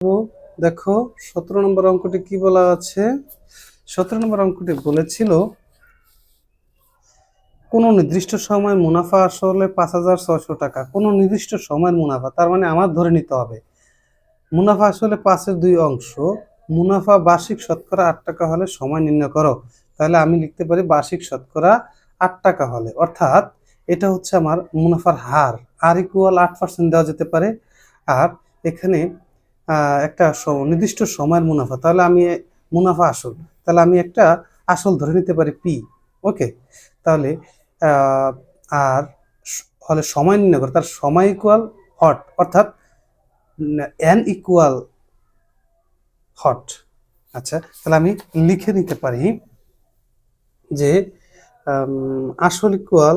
তো দেখো 17 নম্বর অঙ্কটি কি বলা আছে। 17 নম্বর অঙ্কটি বলেছিল কোন নির্দিষ্ট সময় মুনাফা আসলে 5,600 টাকা। কোন নির্দিষ্ট সময়ের মুনাফা, তার মানে আমার ধরে নিতে হবে মুনাফা আসলে 5-এর 2 অংশ। মুনাফা বার্ষিক শতকরা 8 টাকা হলে সময় নির্ণয় করো। তাহলে আমি লিখতে পারি বার্ষিক শতকরা 8 টাকা হলে, অর্থাৎ এটা হচ্ছে আমার মুনাফার হার। আর ইকুয়াল 8% দেওয়া যেতে পারে। আর এখানে একটা নির্দিষ্ট সময়ের মুনাফা, তাহলে আমি মুনাফা আসল, তাহলে আমি একটা আসল ধরে নিতে পারি পি। ওকে, তাহলে আর হলে সময় নির্ণয় করে, তার সময় ইকুয়াল হট, অর্থাৎ এন ইকুয়াল হট। আচ্ছা, তাহলে আমি লিখে নিতে পারি যে আসল ইকুয়াল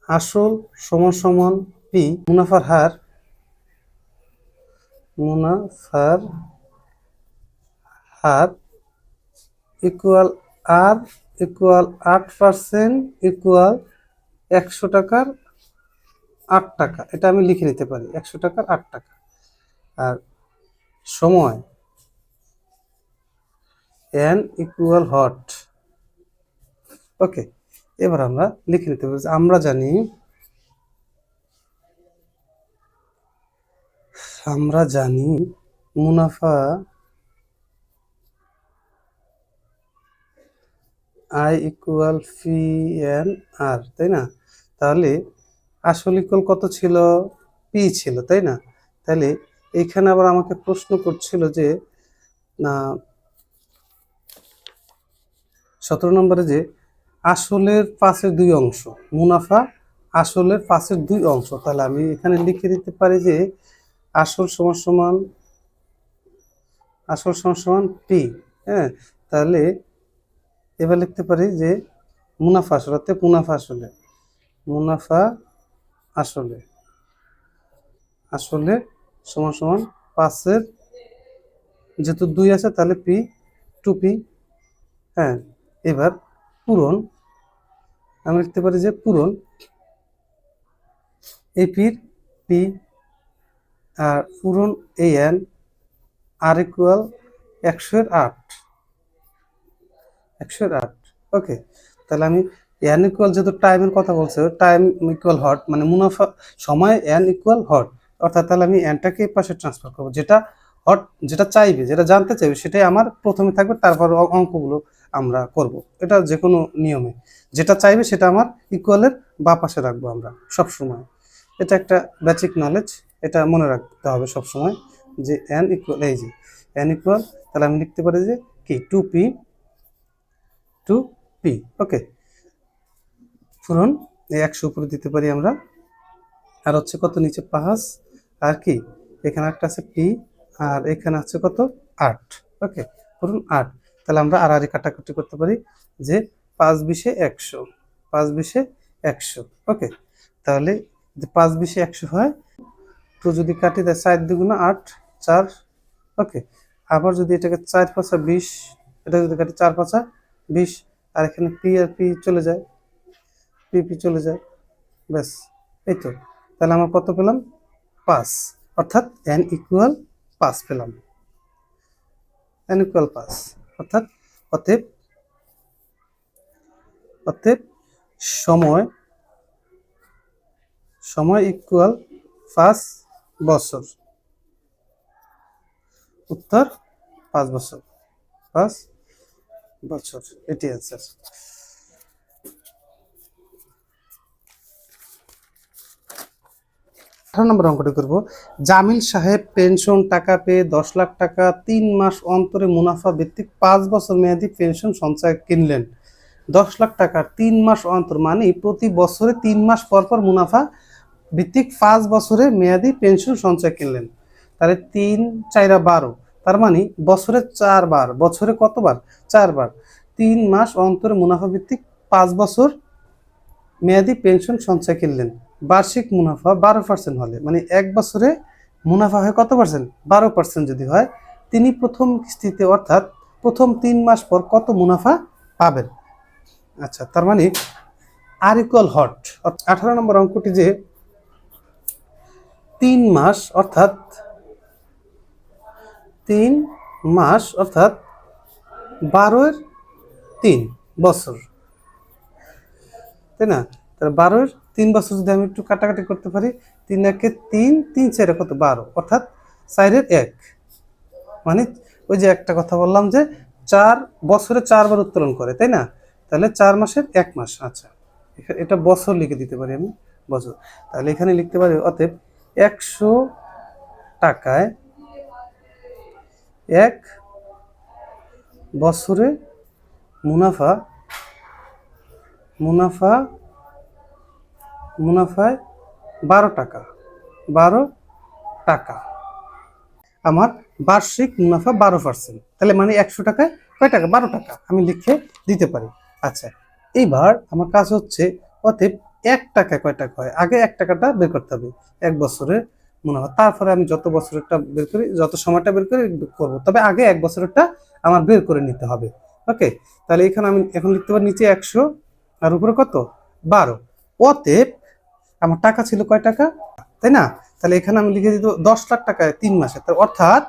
আসল সমান সমান পি, মুনাফার হার ইকুয়াল আর ইকুয়াল 8% ইকুয়াল 100 টাকার 8 টাকা। এটা আমি লিখে নিতে পারি 100 টাকার 8 টাকা। আর সময় এন ইকুয়াল হট। ওকে, এবার আমরা লিখে নিতে পারি, আমরা জানি মুনাফা আই ইকুয়াল পি এন আর, তাই না? তাহলে আসল ইকুয়াল কত ছিল? পি ছিল, তাই না? তাহলে এইখানে আবার আমাকে প্রশ্ন করছিল যে 17 নম্বরে যে আসলের 5-এর 2 অংশ, মুনাফা আসলের 5-এর 2 অংশ। তাহলে আমি এখানে লিখে দিতে পারি যে আসল সমান সমান পি। হ্যাঁ, তাহলে এবার লিখতে পারি যে মুনাফা আসলে, অর্থাৎ মুনাফা আসলে সমান 5-এর, যেহেতু 2 আছে তাহলে পি 2p। হ্যাঁ, এবার পূরণ, আমি লিখতে পারি যে পূরণ এপির পি আর পূরণ এই এন আর ইকুয়াল 100-8। ওকে, তাহলে আমি এন ইকুয়াল, যেহেতু টাইমের কথা বলছে, টাইম ইকুয়াল হট মানে মুনাফা সময় এন ইকুয়াল হট, অর্থাৎ তাহলে আমি এনটাকে এই পাশে ট্রান্সফার করবো। যেটা হট, যেটা চাইবে, যেটা জানতে চাইবে সেটাই আমার প্রথমে থাকবে, তারপর অঙ্কগুলো আমরা করব। এটা যে কোনো নিয়মে যেটা চাইবে সেটা আমার ইকুয়ালের বা পাশে রাখবো আমরা সব সময়। এটা একটা বেসিক নলেজ, এটা মনে রাখতে হবে সব সময় যে এন ইকুয়াল, এই যে এন ইকুয়াল, তাহলে আমি লিখতে পারি যে কি 2p। ওকে, পূরণ এই 100 উপরে দিতে পারি আমরা, আর হচ্ছে কত নিচে 5, আর কি এখানে একটা আছে পি, আর এখানে আছে কত 8। ওকে, পূরণ 8। তাহলে আমরা আর কাটাকুটি করতে পারি যে 5-20 100, 5-20 100। ওকে, তাহলে 5-20 100 হয়, তো যদি কাটি দেয় 4 2 8 4। ওকে, আবার যদি এটাকে 4-5 20, এটা যদি কাটি 4-5 20, আর এখানে পি আর পি চলে যায়, পি চলে যায়, ব্যাস এই তো। তাহলে আমরা কত পেলাম? 5, অর্থাৎ এন ইকুয়াল 5 পেলাম, এন ইকুয়াল 5, অর্থাৎ অতএব সময় ইকুয়াল 5 বছর। উত্তর 5 বছর, 5 বছর, এটি অ্যান্সার। 18 নম্বর অঙ্কটি করব। জামিল সাহেব পেনশন টাকা পেয়ে 10 লাখ টাকা 3 মাস অন্তরে মুনাফা ভিত্তিক 5 বছর মেয়াদী পেনশন সঞ্চয় কিনলেন। 10 লাখ টাকার 3 মাস অন্তর মানে প্রতি বছরে 3 মাস পর পর মুনাফা ভিত্তিক 5 বছরে মেয়াদী পেনশন সঞ্চয় কিনলেন। তাহলে 3 4 12, তার মানে বছরে 4 বার, বছরে কতবার? 4 বার। 3 মাস অন্তরে মুনাফা ভিত্তিক 5 বছর মেয়াদী পেনশন সঞ্চয় কিনলেন। বার্ষিক মুনাফা 12% হলে, মানে এক বছরে মুনাফা হয় কত পার্সেন্ট? 12% যদি হয়, তিনি প্রথম কিস্তিতে অর্থাৎ প্রথম 3 মাস পর কত মুনাফা পাবেন? আচ্ছা, তার মানে আর ইকুয়াল হট। 18 নম্বর অঙ্কটি যে 3 মাস অর্থাৎ 3 মাস অর্থাৎ 12-এর 3 বছর, তাই না? তাহলে 12-এর 3 বছর যদি আমি একটু কাটাকাটি করতে পারি, 3 একে 3, 3 4 কত 12, অর্থাৎ 4-এর 1, মানে ওই যে একটা কথা বললাম যে 4 বছরে 4 বার উত্তোলন করে, তাই না? তাহলে 4 মাসের 1 মাস। আচ্ছা, এটা বছর লিখে দিতে পারি আমি, বছর। তাহলে এখানে লিখতে পারি অতএব 100 টাকায় 1 বছরে মুনাফা মুনাফায় 12 টাকা, 12 টাকা। আমার বার্ষিক মুনাফা 12%, তাহলে মানে 100 টাকায় কয় টাকা? 12 টাকা আমি লিখে দিতে পারি। আচ্ছা, এইবার আমার কাজ হচ্ছে অতএব 1 টাকায় কয় টাকা হয়, আগে 1 টাকাটা বের করতে হবে, 1 বছরের মুনাফা। তারপরে আমি যত বছরেরটা বের করি, যত সময়টা বের করি করবো, তবে আগে 1 বছরেরটা আমার বের করে নিতে হবে। ওকে, তাহলে এখানে আমি এখন লিখতে পারি নিচে 100 আর উপরে কত 12। অতএব আমার টাকা ছিল কয় টাকা, তাই না? তাহলে এখানে আমি লিখে দিত 10 লাখ টাকায় 3 মাসে, অর্থাৎ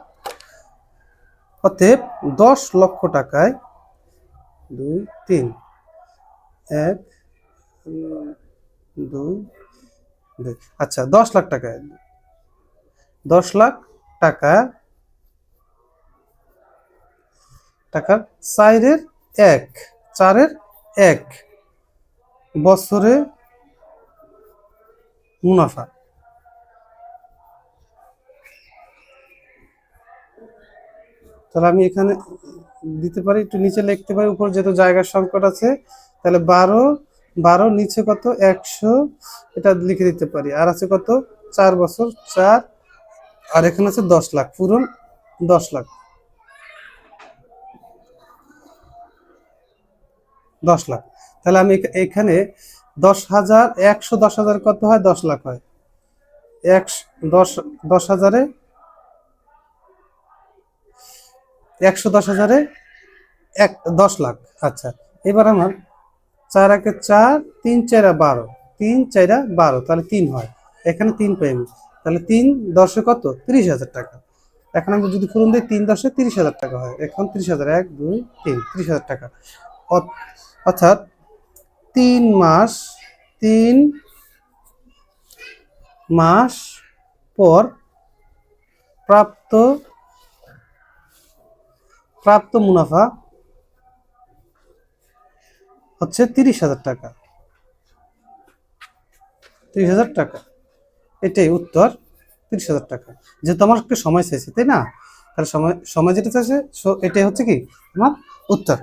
অতএব 10 লক্ষ টাকায় 2 3 1 2 2, আচ্ছা 10 লাখ টাকায় 10 লাখ টাকা টাকার 4-এর 1 বছরে মুনাফা। তাহলে আমি এখানে দিতে পারি, একটু নিচে লিখতে পারি, উপর যেহেতু জায়গার সংকট আছে, তাহলে 12 নিচে কত 100, এটা লিখে দিতে পারি। আর আছে কত 4 বছর 4, আর এখানে আছে 10 লাখ, পূরণ 10 লাখ, 10 লাখ। তাহলে আমি এখানে 10,000, 110,000 কত হয় 10 লাখ হয়, 10,000-এ 110,000-এ 10 লাখ। আচ্ছা, এবার আমার 4 একে 4, 3 4 12, 3 4 12, তাহলে 3 হয়, এখানে 3 পাই আমি, তাহলে 3 10-এ কত 30,000 টাকা। এখন আমি যদি পূরণ দিই 3 10-এ 30,000 টাকা হয়, এখন 30,000 1 2 3 30,000 টাকা। অর্থাৎ 3 মাস পর প্রাপ্ত মুনাফা হচ্ছে 30,000 টাকা, 30,000 টাকা, এটাই উত্তর, 30,000 টাকা। যেহেতু আমার একটু সময় চাইছে, তাই না? তাহলে সময় যেটা চাইছে, এটাই হচ্ছে কি আমার উত্তর।